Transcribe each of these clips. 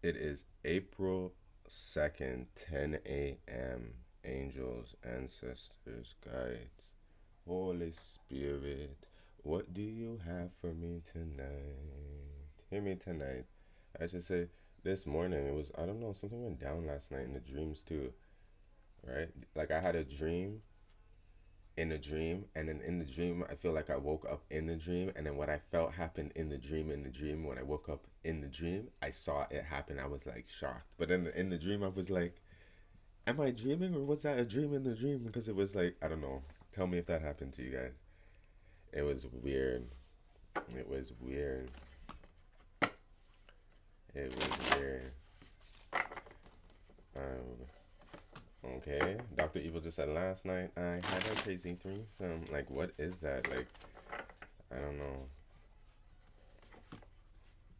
It is April 2nd, 10 a.m. Angels, ancestors, guides, Holy Spirit, what do you have for me tonight? Hear me tonight. I should say this morning it was, I don't know, something went down last night in the dreams too, right? Like I had a dream in a dream, and then in the dream I feel like I woke up in the dream, and then what I felt happened in the dream when I woke up in the dream, I saw it happen. I was like shocked, but then in the dream I was like, am I dreaming or was that a dream in the dream? Because it was like, I don't know, tell me if that happened to you guys. It was weird. It was weird. It was weird. Okay, Dr. Evil just said last night I had a crazy threesome. Like, what is that? Like, I don't know.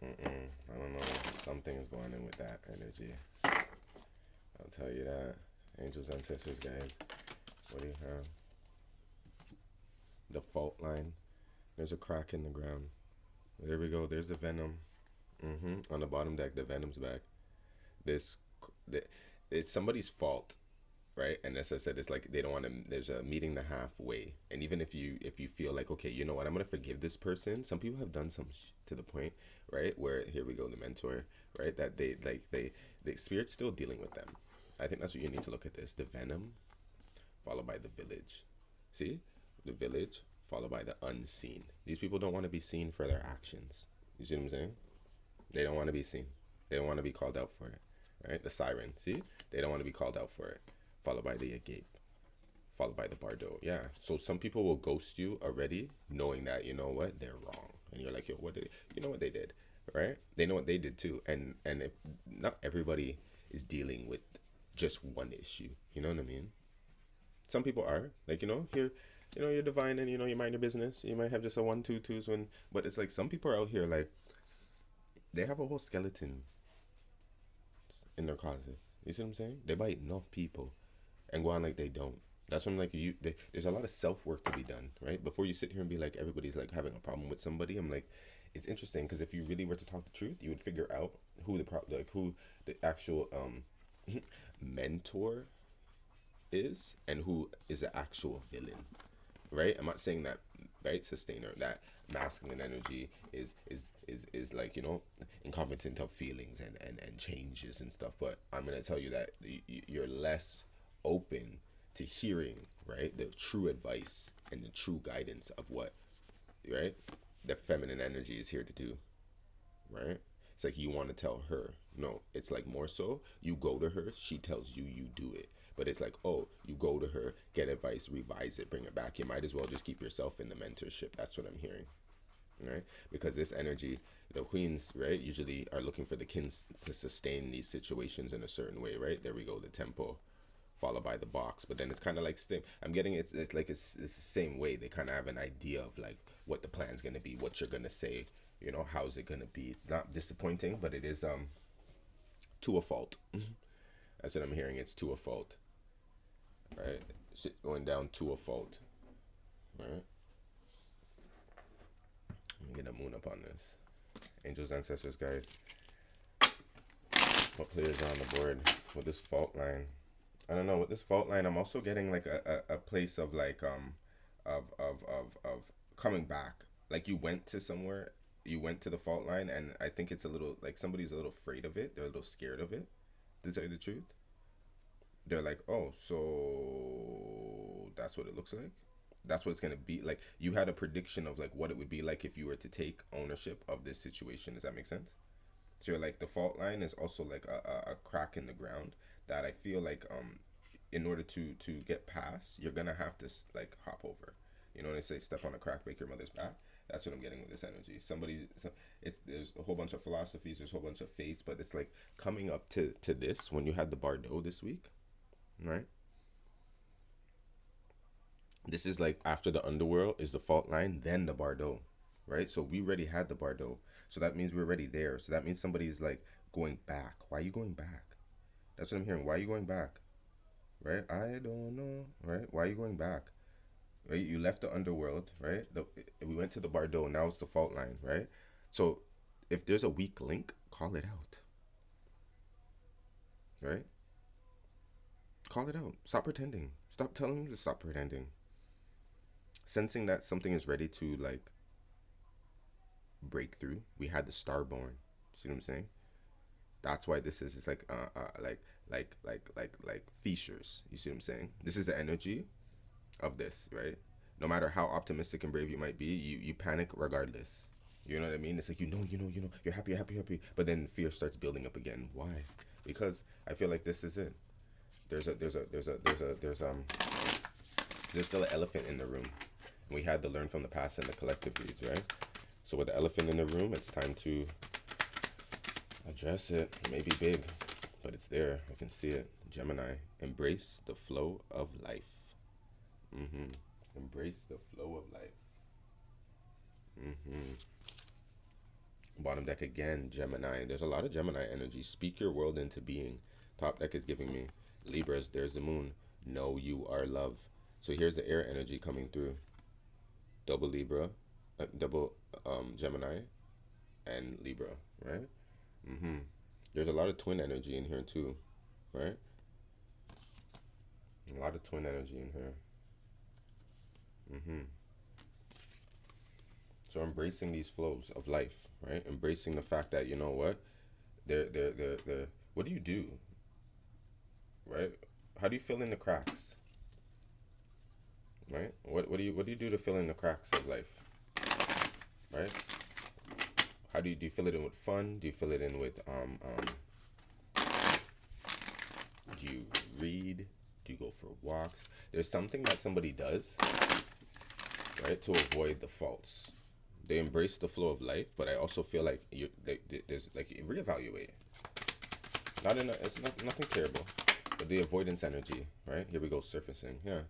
I don't know. Something is going in with that energy. I'll tell you that. Angels, ancestors, guys. What do you have? The fault line. There's a crack in the ground. There we go. There's the venom. On the bottom deck, the venom's back. This, it's somebody's fault, right? And as I said, it's like they don't want to. There's a meeting the halfway. And even if you feel like, okay, you know what, I'm gonna forgive this person. Some people have done some to the point, right? Where here we go, the mentor, right? That they like the spirit's still dealing with them. I think that's what you need to look at this. The venom followed by the village. See, the village followed by the unseen. These people don't want to be seen for their actions. You see what I'm saying? They don't want to be seen. They don't want to be called out for it. Right? The siren. See? They don't want to be called out for it. Followed by the agape. Followed by the bardo. Yeah. So some people will ghost you already, knowing that you know what they're wrong, and you're like, yo, what did you know what they did, right? They know what they did too, and if not everybody is dealing with just one issue. You know what I mean? Some people are like, here, you're divine, and you mind your business. You might have just a one, two, twos, one, but it's like some people are out here like they have a whole skeleton in their closets. You see what I'm saying? They bite enough people and go on like they don't. That's when like there's a lot of self work to be done, right? Before you sit here and be like everybody's like having a problem with somebody. I'm like, it's interesting because if you really were to talk the truth, you would figure out who the actual mentor is and who is the actual villain, right? I'm not saying that, right, sustainer, that masculine energy is like, incompetent of feelings and changes and stuff, but I'm gonna tell you that you're less open to hearing, right, the true advice and the true guidance of what, right, the feminine energy is here to do, right? It's like you want to tell her. No, it's like more so you go to her, she tells you, you do it. But it's like, oh, you go to her, get advice, revise it, bring it back. You might as well just keep yourself in the mentorship. That's what I'm hearing, right? Because this energy, the queens, right, usually are looking for the kins to sustain these situations in a certain way, right? There we go, the tempo followed by the box. But then it's kind of like same. I'm getting it's like it's the same way. They kind of have an idea of like what the plan's gonna be, what you're gonna say, how's it gonna be. It's not disappointing, but it is to a fault. That's what I'm hearing. It's to a fault, right? Shit going down to a fault, right? Let me get a moon up on this. Angels, ancestors, guys. What players are on the board with this fault line? I don't know. With this fault line, I'm also getting like a place of like of coming back. Like you went to somewhere, you went to the fault line, and I think it's a little like somebody's a little afraid of it. They're a little scared of it. To tell you the truth, they're like, oh, so that's what it looks like. That's what it's gonna be like. You had a prediction of like what it would be like if you were to take ownership of this situation. Does that make sense? So you're like the fault line is also like a crack in the ground that I feel like in order to get past, you're gonna have to like hop over. You know when they say step on a crack, break your mother's back. That's what I'm getting with this energy. There's a whole bunch of philosophies, there's a whole bunch of faiths, but it's like coming up to this when you had the Bardo this week, right? This is like after the underworld is the fault line, then the Bardo, right? So we already had the Bardo, so that means we're already there. So that means somebody's like going back. Why are you going back? That's what I'm hearing. Why are you going back? Right? I don't know. Right? Why are you going back? Right? You left the underworld, right? We went to the Bardo. Now it's the fault line, right? So if there's a weak link, call it out. right? Call it out. Stop pretending. Stop telling them to stop pretending. Sensing that something is ready to like break through. We had the star born. See what I'm saying? That's why this is. It's like like features. You see what I'm saying? This is the energy of this, right? No matter how optimistic and brave you might be, you panic regardless. You know what I mean? It's like you're happy, happy, happy, but then fear starts building up again. Why? Because I feel like this is it. There's still an elephant in the room. We had to learn from the past and the collective reads, right? So with the elephant in the room, it's time to address it. It may be big, but it's there. I can see it. Gemini, embrace the flow of life. Mm-hmm. Embrace the flow of life. Mm-hmm. Bottom deck again, Gemini. There's a lot of Gemini energy. Speak your world into being. Top deck is giving me Libras. There's the moon. Know you are love. So here's the air energy coming through. Double Libra, double Gemini, and Libra, right? Mm-hmm. There's a lot of twin energy in here too, right? A lot of twin energy in here. Mm-hmm. So embracing these flows of life, right? Embracing the fact that you know what, they're. What do, right? How do you fill in the cracks, right? What do you do to fill in the cracks of life, right? How do you fill it in with fun? Do you fill it in with do you read? Do you go for walks? There's something that somebody does, right, to avoid the faults. They embrace the flow of life, but I also feel like there's like reevaluate. It's not nothing terrible, but the avoidance energy, right? Here we go, surfacing, yeah.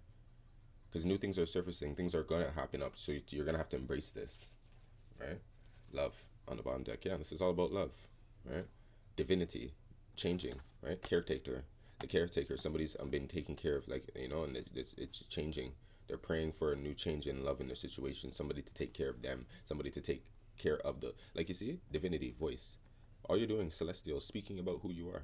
Because new things are surfacing, things are gonna happen up, so you're gonna have to embrace this, right? Love on the bottom deck, yeah. This is all about love, right? Divinity, changing, right? Caretaker, the caretaker, somebody's been taking care of, like and it's changing. They're praying for a new change in love in their situation, somebody to take care of them, somebody to take care of the, like you see, divinity, voice. All you're doing, celestial, speaking about who you are,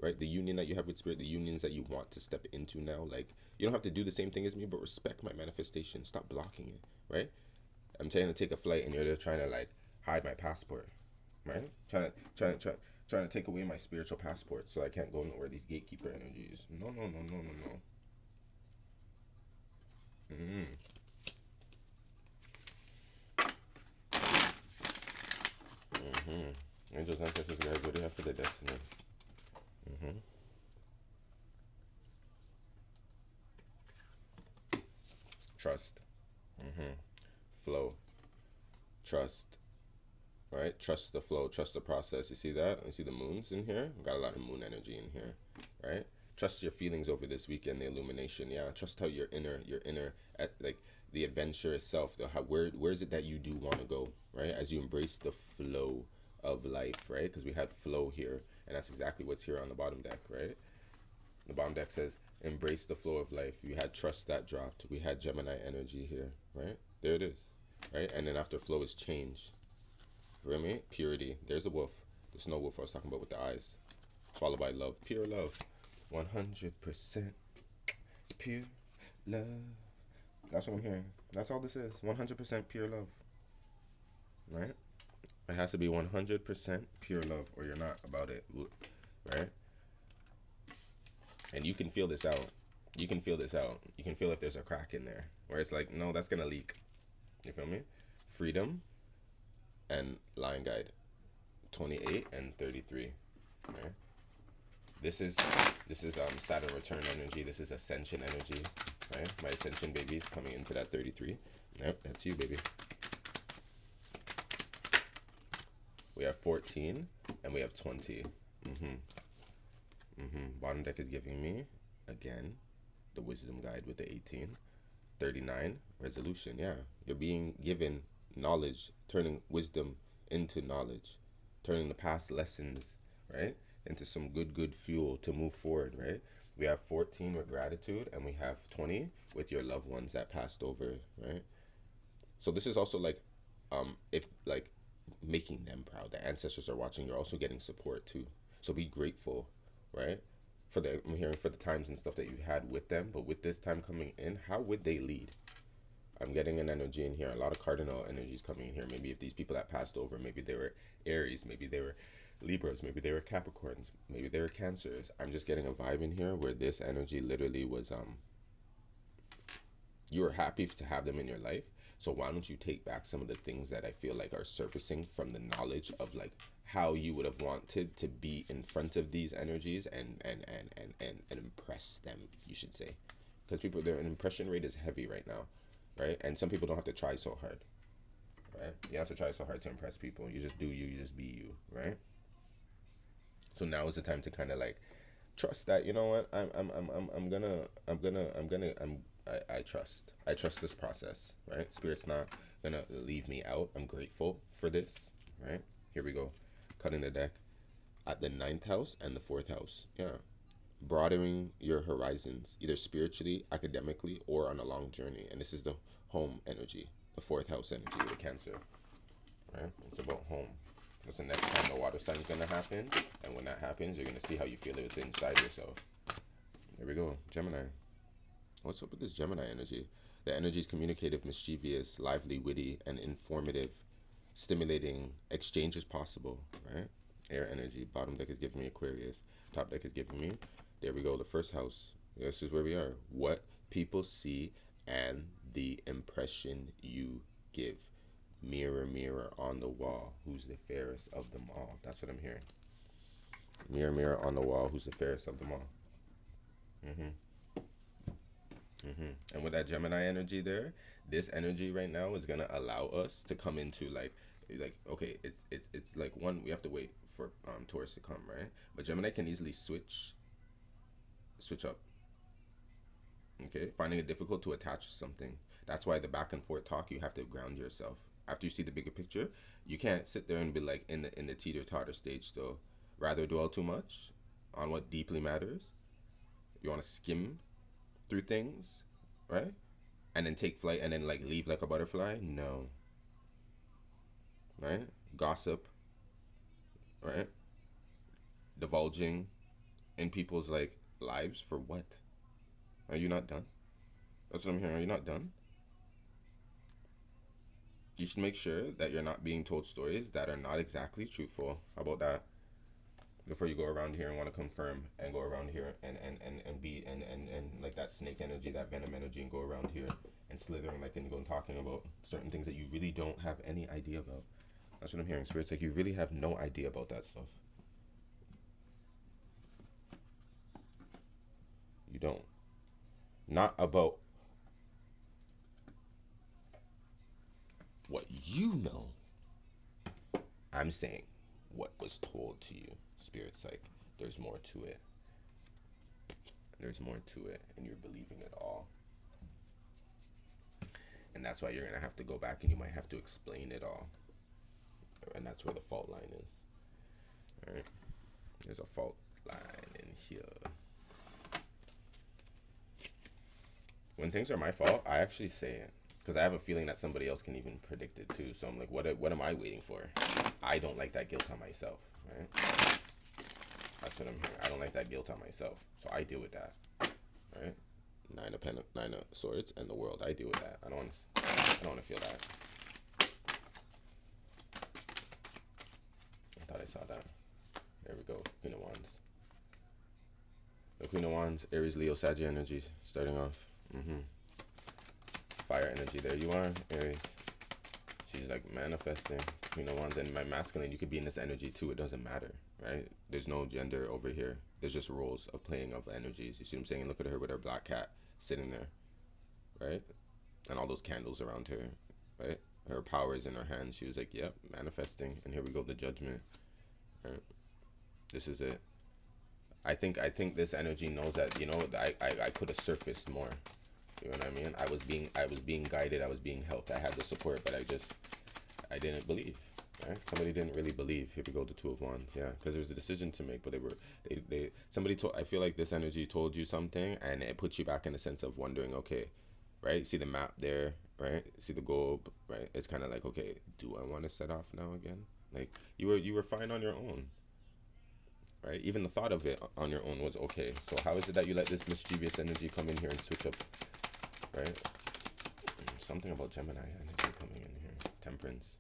right? The union that you have with spirit, the unions that you want to step into now. Like, you don't have to do the same thing as me, but respect my manifestation. Stop blocking it, right? I'm trying to take a flight, and you're there trying to like hide my passport, right? Trying to take away my spiritual passport, so I can't go nowhere. These gatekeeper energies. No, no, no, no, no, no. Mm-hmm. Mm-hmm. Angels, ancestors, guys, what do you have for the destiny? Mm-hmm. Trust. Mm-hmm. Flow. Trust. Right? Trust the flow. Trust the process. You see that? You see the moons in here? We've got a lot of moon energy in here. Right? Trust your feelings over this weekend. The illumination. Yeah. Trust how your inner, like the adventure itself. Where is it that you do want to go? Right? As you embrace the flow of life. Right? Because we had flow here, and that's exactly what's here on the bottom deck. Right? The bottom deck says, embrace the flow of life. We had trust that dropped. We had Gemini energy here, right? There it is, right? And then after flow is change. You know what I mean? Purity. There's a wolf. The snow wolf I was talking about with the eyes. Followed by love. Pure love. 100% pure love. That's what I'm hearing. That's all this is. 100% pure love, right? It has to be 100% pure love or you're not about it, right? And you can feel this out. You can feel this out. You can feel if there's a crack in there where it's like, no, that's gonna leak. You feel me? Freedom and line guide, 28 and 33. Right? This is Saturn return energy. This is ascension energy. Right? My ascension baby is coming into that 33. Yep, that's you, baby. We have 14 and we have 20. Bottom deck is giving me again the wisdom guide with the 18. 39, resolution. Yeah, you're being given knowledge, turning wisdom into knowledge, turning the past lessons, right, into some good fuel to move forward, right? We have 14 with gratitude, and we have 20 with your loved ones that passed over, right? So this is also like, if like making them proud. The ancestors are watching. You're also getting support too. So be grateful, right? I'm hearing for the times and stuff that you had with them, but with this time coming in, how would they lead? I'm getting an energy in here, a lot of cardinal energies coming in here. Maybe if these people that passed over, maybe they were Aries, maybe they were Libras, maybe they were Capricorns, maybe they were Cancers. I'm just getting a vibe in here where this energy literally was you were happy to have them in your life. So why don't you take back some of the things that I feel like are surfacing from the knowledge of like how you would have wanted to be in front of these energies and impress them, you should say. Because people, their impression rate is heavy right now, right? And some people don't have to try so hard, right? You have to try so hard to impress people. You just do you, you just be you, right? So now is the time to kind of like trust that, you know what, I trust this process, right? Spirit's not gonna leave me out. I'm grateful for this, right? Here we go, cutting the deck at the ninth house and the fourth house. Yeah, broadening your horizons, either spiritually, academically, or on a long journey. And this is the home energy, the fourth house energy with a Cancer, right? It's about home. That's the next time the water sign is going to happen. And when that happens, you're going to see how you feel it inside yourself. There we go. Gemini. What's up with this Gemini energy? The energy is communicative, mischievous, lively, witty, and informative. Stimulating exchange is possible, right? Air energy. Bottom deck is giving me Aquarius. Top deck is giving me, there we go, the first house. This is where we are. What people see and the impression you give. Mirror, mirror on the wall, who's the fairest of them all? That's what I'm hearing. Mirror, mirror on the wall, who's the fairest of them all? hmm And with that Gemini energy there, this energy right now is gonna allow us to come into like okay, it's like one, we have to wait for Taurus to come, right? But Gemini can easily switch up. Okay, finding it difficult to attach to something. That's why the back and forth talk, you have to ground yourself. After you see the bigger picture, you can't sit there and be like in the teeter totter stage still. Rather dwell too much on what deeply matters. You want to skim through things, right? And then take flight and then like leave like a butterfly? No, right? Gossip, right? Divulging in people's like lives for what? Are you not done? That's what I'm hearing. Are you not done? You should make sure that you're not being told stories that are not exactly truthful. How about that? Before you go around here and want to confirm and go around here and be and like that snake energy, that venom energy, and go around here and slithering like and go and talking about certain things that you really don't have any idea about. That's what I'm hearing. Spirit's like you really have no idea about that stuff. You don't. Not about what you know. I'm saying what was told to you. Spirit's like there's more to it. There's more to it, and you're believing it all. And that's why you're gonna have to go back and you might have to explain it all. And that's where the fault line is. Alright? There's a fault line in here. When things are my fault, I actually say it. Because I have a feeling that somebody else can even predict it too. So I'm like, what am I waiting for? I don't like that guilt on myself, right? That's what I'm hearing. I don't like that guilt on myself. So I deal with that. Right? Nine of swords and the world. I deal with that. I don't want to feel that. I thought I saw that. There we go. Queen of Wands. The Queen of Wands, Aries, Leo, Sag energies starting off. Fire energy. There you are, Aries. She's like manifesting. Queen of Wands, and my masculine, you could be in this energy too. It doesn't matter, right? There's no gender over here. There's just roles of playing of energies. You see what I'm saying? And look at her with her black cat sitting there, right? And all those candles around her, right? Her power is in her hands. She was like, yep, manifesting. And here we go, the judgment. Right? This is it. I think this energy knows that, you know, I could have surfaced more. You know what I mean? I was being guided, I was being helped, I had the support, but I didn't believe. Right? Somebody didn't really believe. Here we go, the Two of Wands. Yeah, because there was a decision to make, but somebody told. I feel like this energy told you something, and it puts you back in a sense of wondering. Okay, right? See the map there, right? See the globe, right? It's kind of like, okay, do I want to set off now again? Like you were fine on your own. right? Even the thought of it on your own was okay. So how is it that you let this mischievous energy come in here and switch up, right? Something about Gemini energy coming in here. Temperance.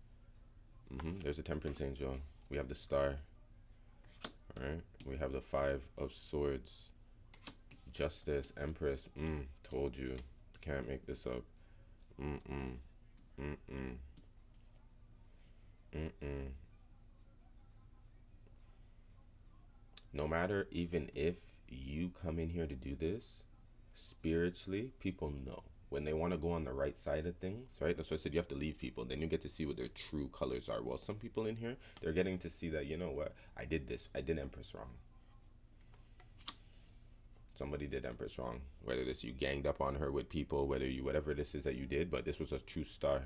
There's a temperance angel. We have the star, right? We have the 5 of Swords. Justice, Empress. Told you. Can't make this up. Mm-mm. Mm-mm. Mm-mm. No matter, even if you come in here to do this, spiritually, people know. When they want to go on the right side of things, right? That's why I said you have to leave people. Then you get to see what their true colors are. Well, some people in here, they're getting to see that, you know what? I did this. I did Empress wrong. Somebody did Empress wrong. Whether this you ganged up on her with people, whether you whatever this is that you did, but this was a true star.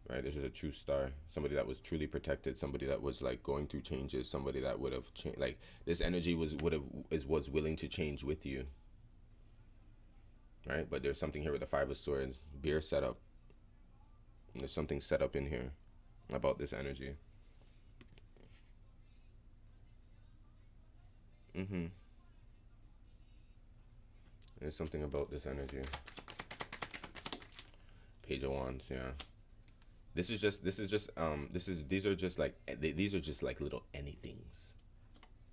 Right? This was a true star. Somebody that was truly protected, somebody that was like going through changes, somebody that would have changed, like this energy was willing to change with you. Right? But there's something here with the 5 of Swords, beer setup. There's something set up in here about this energy. Mhm. There's something about this energy. Page of Wands, yeah. These are just like little anythings.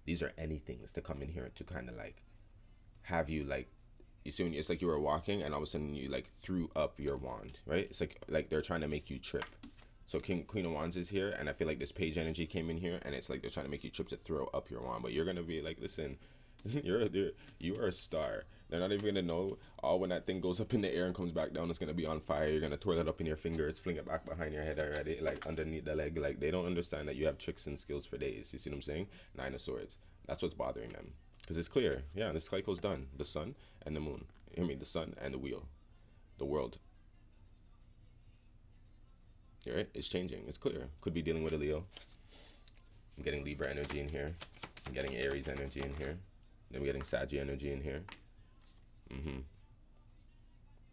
These are anythings to come in here to kind of like have you like, you see when it's like you were walking and all of a sudden you like threw up your wand, right? It's like they're trying to make you trip. So Queen of Wands is here, and I feel like this page energy came in here, and it's like they're trying to make you trip to throw up your wand, but you're gonna be like, listen, you are a star. They're not even gonna know. All when that thing goes up in the air and comes back down, it's gonna be on fire. You're gonna twirl it up in your fingers, fling it back behind your head already, like underneath the leg. Like they don't understand that you have tricks and skills for days. You see what I'm saying? 9 of Swords. That's what's bothering them. Because it's clear. Yeah, this cycle's done. The sun and the moon. I mean, the sun and the wheel. The world. Right? It's changing. It's clear. Could be dealing with a Leo. I'm getting Libra energy in here. I'm getting Aries energy in here. Then we're getting Saggy energy in here.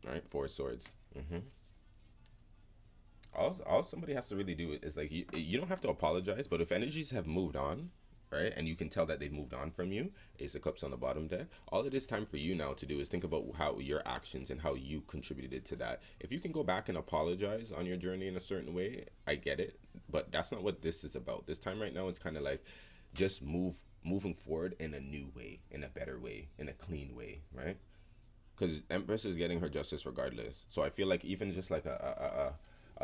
All right, 4 of Swords. All somebody has to really do is like you don't have to apologize, but if energies have moved on, right, and you can tell that they've moved on from you, Ace of Cups on the bottom deck, all it is time for you now to do is think about how your actions and how you contributed to that. If you can go back and apologize on your journey in a certain way, I get it, but that's not what this is about. This time right now, it's kind of like just moving forward in a new way, in a better way, in a clean way, right? Because Empress is getting her justice regardless. So I feel like even just like a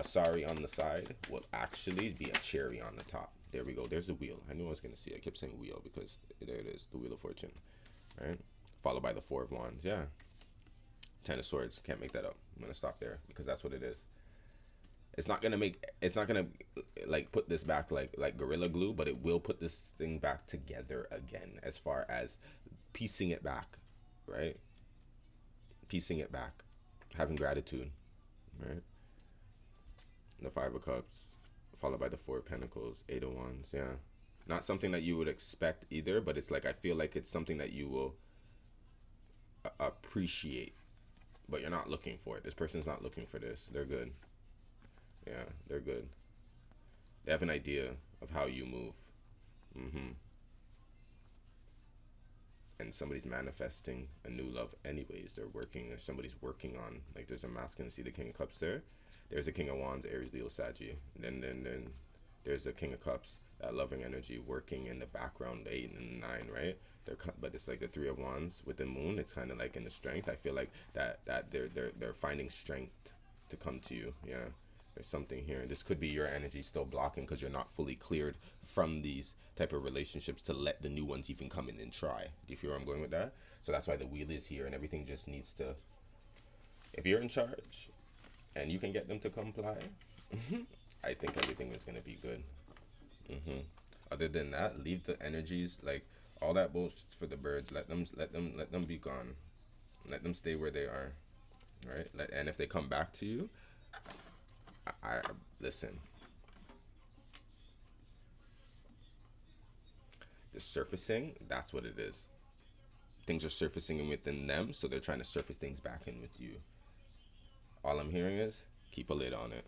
sorry on the side will actually be a cherry on the top. There we go. There's the wheel. I knew I was gonna see it. I kept saying wheel because there it is, the Wheel of Fortune, right? Followed by the 4 of Wands. Yeah. 10 of Swords. Can't make that up. I'm gonna stop there because that's what it is. It's not gonna make. It's not gonna like put this back like Gorilla Glue, but it will put this thing back together again as far as piecing it back, right? Piecing it back, having gratitude, right? The 5 of Cups, followed by the 4 of Pentacles, 8 of Wands. Yeah, not something that you would expect either, but it's like I feel like it's something that you will appreciate, but you're not looking for it. This person's not looking for this. They're good. Yeah, they're good. They have an idea of how you move. hmm And somebody's manifesting a new love anyways. They're working, or somebody's working on, like there's a masculine, see the King of Cups there? There's a King of Wands, Aries, Leo, Saggy. Then there's the King of Cups, that loving energy working in the background, 8 and 9, right? But it's like the 3 of Wands with the moon. It's kind of like in the strength. I feel like that they're finding strength to come to you. Yeah, there's something here. This could be your energy still blocking because you're not fully cleared from these type of relationships to let the new ones even come in and try. Do you feel where I'm going with that? So that's why the wheel is here and everything just needs to. If you're in charge and you can get them to comply, I think everything is gonna be good. hmm Other than that, leave the energies like all that bullshit for the birds. Let them be gone. Let them stay where they are, right? And if they come back to you, I listen. The surfacing, that's what it is. Things are surfacing within them, so they're trying to surface things back in with you. All I'm hearing is keep a lid on it.